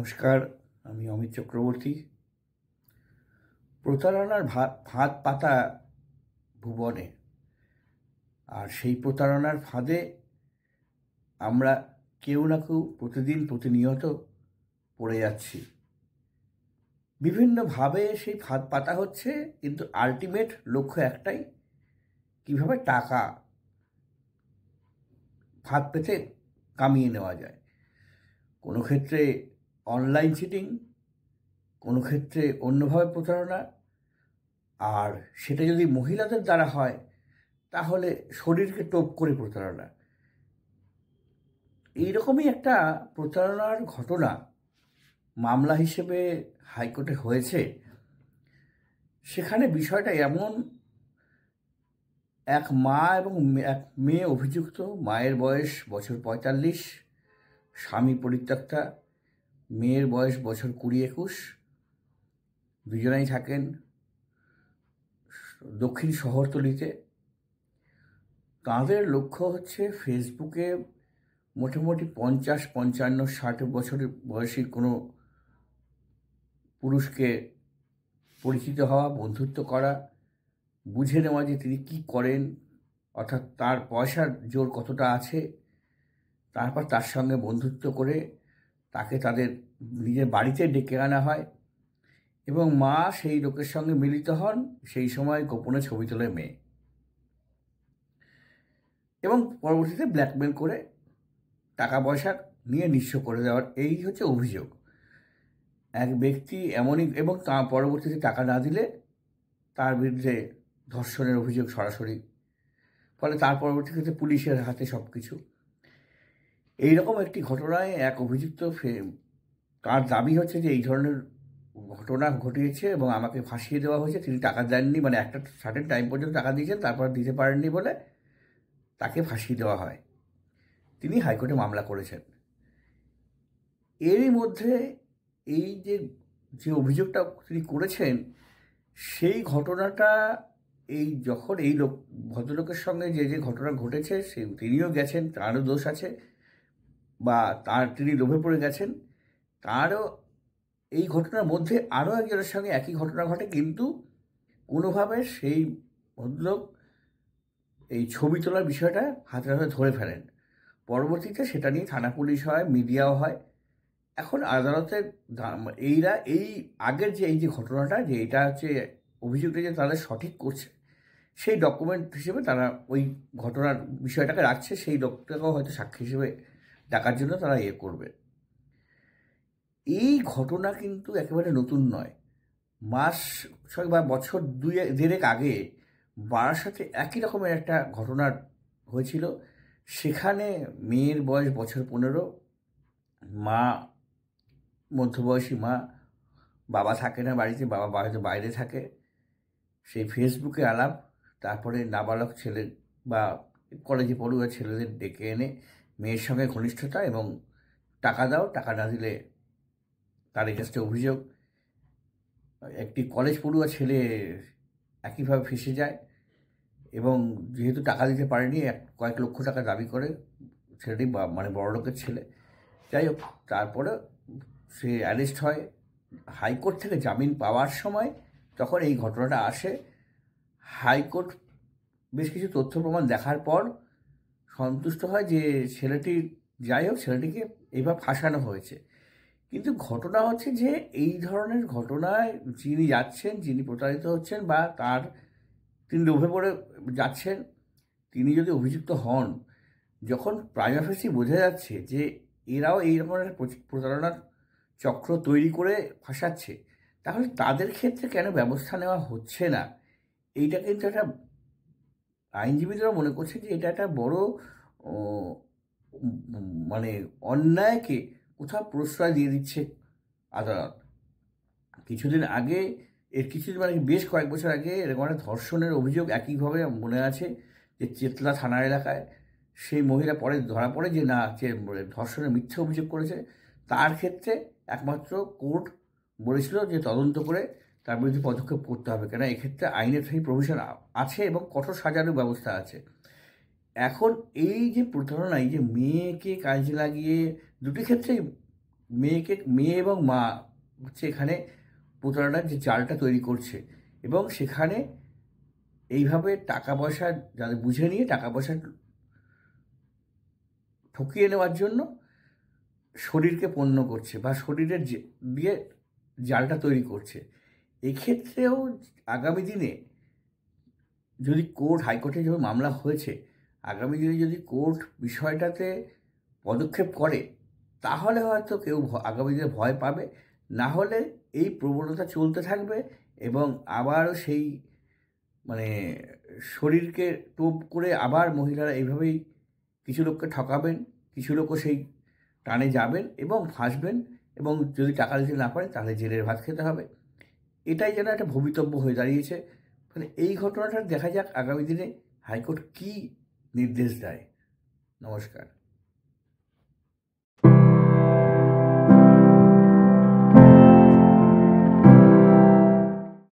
নমস্কার, আমি অমিত চক্রবর্তী। প্রতারণার ফাঁদ পাতা ভুবনে, আর সেই প্রতারণার ফাঁদে আমরা কেউ না কেউ প্রতিনিয়ত পড়ে যাচ্ছি। বিভিন্নভাবে সেই ফাঁদ পাতা হচ্ছে, কিন্তু আলটিমেট লক্ষ্য একটাই, কিভাবে টাকা ফাঁদ পেতে কামিয়ে নেওয়া যায়। কোনো ক্ষেত্রে অনলাইন চিটিং, কোনো ক্ষেত্রে অন্যভাবে প্রতারণা, আর সেটা যদি মহিলাদের দ্বারা হয় তাহলে শরীরকে টোপ করে প্রতারণা। এইরকমই একটা প্রতারণার ঘটনা মামলা হিসেবে হাইকোর্টে হয়েছে। সেখানে বিষয়টা এমন, এক মা এবং এক মেয়ে অভিযুক্ত। মায়ের বয়স বছর ৪৫, স্বামী পরিত্যক্তা, মেয়ের বয়স বছর ২০-২১। দুজনেই থাকেন দক্ষিণ শহরতলিতে। তাঁদের লক্ষ্য হচ্ছে ফেসবুকে মোটামুটি ৫০, ৫৫, ৬০ বছরের বয়সী কোনো পুরুষকে পরিচিত হওয়া, বন্ধুত্ব করা, বুঝে নেওয়া যে তিনি কী করেন, অর্থাৎ তার পয়সার জোর কতটা আছে। তারপর তার সঙ্গে বন্ধুত্ব করে তাকে তাদের নিজের বাড়িতে ডেকে আনা হয় এবং মা সেই লোকের সঙ্গে মিলিত হন। সেই সময় গোপনে ছবি তোলে মেয়ে এবং পরবর্তীতে ব্ল্যাকমেল করে টাকা পয়সা নিয়ে নিঃস্ব করে দেওয়ার এই হচ্ছে অভিযোগ। এক ব্যক্তি এমনই, এবং তার পরবর্তীতে টাকা না দিলে তার বিরুদ্ধে ধর্ষণের অভিযোগ সরাসরি। ফলে তার পরবর্তী ক্ষেত্রে পুলিশের হাতে সব কিছু। এইরকম একটি ঘটনায় এক অভিযুক্ত তার দাবি হচ্ছে যে এই ধরনের ঘটনা ঘটিয়েছে এবং আমাকে ফাঁসিয়ে দেওয়া হয়েছে। তিনি টাকা দেননি, মানে একটা সার্টেন টাইম পর্যন্ত টাকা দিয়েছেন, তারপর দিতে পারেননি বলে তাকে ফাঁসিয়ে দেওয়া হয়। তিনি হাইকোর্টে মামলা করেছেন। এরই মধ্যে এই যে অভিযোগটা তিনি করেছেন, সেই ঘটনাটা যখন এই ভদ্রলোকের সঙ্গে যে ঘটনা ঘটেছে, তিনিও গেছেন, তারও দোষ আছে, বা তিনি লোভে পড়ে গেছেন। তারও এই ঘটনার মধ্যে আরও একজনের সঙ্গে একই ঘটনা ঘটে, কিন্তু কোনোভাবে সেই ভদ্রলোক এই ছবি তোলার বিষয়টা হাতে হাতে ধরে ফেলেন। পরবর্তীতে সেটা নিয়ে থানা পুলিশ হয়, মিডিয়াও হয়। এখন আদালতের এই আগের যে ঘটনাটা, যে এটা হচ্ছে অভিযোগটা যে তাদের সঠিক করছে, সেই ডকুমেন্ট হিসেবে তারা ওই ঘটনার বিষয়টাকে রাখছে। সেই লোকটাকেও হয়তো সাক্ষী হিসেবে ডাকার জন্য তারা করবে। এই ঘটনা কিন্তু একেবারে নতুন নয়। মাস ৬ বা বছর ২-১.৫ আগে বারাসাতে একই রকমের একটা ঘটনা হয়েছিল। সেখানে মেয়ের বয়স বছর ১৫, মা মধ্যবয়সী মা, বাবা থাকে না বাড়িতে, বাবা বাইরে থাকে। সেই ফেসবুকে আলাপ, তারপরে নাবালক ছেলে বা কলেজে পড়ুয়া ছেলেদের ডেকে এনে মেয়ের সঙ্গে ঘনিষ্ঠতা এবং টাকা দাও, টাকা না দিলে তার এগেন্সটে অভিযোগ। একটি কলেজ পড়ুয়া ছেলে একইভাবে ফেঁসে যায় এবং যেহেতু টাকা দিতে পারেনি, কয়েক লক্ষ টাকা দাবি করে ছেলেটি, মানে বড়লোকের ছেলে। যাই হোক, তারপরে সে অ্যারেস্ট হয়। হাইকোর্ট থেকে জামিন পাওয়ার সময় তখন এই ঘটনাটা আসে। হাইকোর্ট বেশ কিছু তথ্য প্রমাণ দেখার পর সন্তুষ্ট হয় যে ছেলেটিকে এইভাবে ফাঁসানো হয়েছে। কিন্তু ঘটনা হচ্ছে যে এই ধরনের ঘটনায় যিনি যাচ্ছেন, যিনি প্রতারিত হচ্ছেন, বা তিনি লোভে পড়ে যাচ্ছেন, তিনি যদি অভিযুক্ত হন, যখন প্রাইমা ফেসি বোঝা যাচ্ছে যে এরাও এই রকমের প্রতারণার চক্র তৈরি করে ফাঁসাচ্ছে, তাহলে তাদের ক্ষেত্রে কেন ব্যবস্থা নেওয়া হচ্ছে না? এইটা কিন্তু একটা, আইনজীবীরা মনে করছে যে এটা একটা বড় মানে অন্যায়কে কোথাও প্রশ্রয় দিয়ে দিচ্ছে আদালত। কিছুদিন আগে, বেশ কয়েক বছর আগে এরকম একটা ধর্ষণের অভিযোগ একইভাবে মনে আছে, যে চেতলা থানার এলাকায় সেই মহিলা পরে ধরা পড়ে যে না, ধর্ষণের মিথ্যে অভিযোগ করেছে। তার ক্ষেত্রে একমাত্র কোর্ট বলেছিল যে তদন্ত করে তার বিরুদ্ধে পদক্ষেপ করতে হবে, কেন এক্ষেত্রে আইনের সেই প্রভিশন আছে এবং কঠোর সাজানোর ব্যবস্থা আছে। এখন এই যে প্রতারণা, এই যে মেয়েকে কাজে লাগিয়ে, দুটি ক্ষেত্রেই মেয়ে এবং মা হচ্ছে এখানে প্রতারণার যে জালটা তৈরি করছে, এবং সেখানে এইভাবে টাকা পয়সা যাদের বুঝে নিয়ে টাকা পয়সা ঠকিয়ে নেওয়ার জন্য শরীরকে পণ্য করছে বা শরীরের দিয়ে জালটা তৈরি করছে। এক্ষেত্রেও আগামী দিনে যদি হাইকোর্টে যেভাবে মামলা হয়েছে, আগামী দিনে যদি কোর্ট বিষয়টাতে পদক্ষেপ করে, তাহলে হয়তো কেউ আগামী দিনে ভয় পাবে। না হলে এই প্রবণতা চলতে থাকবে এবং আবারও সেই মানে শরীরকে টোপ করে আবার মহিলারা এইভাবেই কিছু লোককে ঠকাবেন, কিছু লোকও সেই টানে যাবেন এবং ফাঁসবেন, এবং যদি টাকা দিতে না পারেন তাহলে জেলের ভাত খেতে হবে। এটাই যেন একটা ভবিতব্য হয়ে দাঁড়িয়েছে। মানে এই ঘটনাটা দেখা যাক আগামী দিনে হাইকোর্ট কী নির্দেশ দেয়। নমস্কার।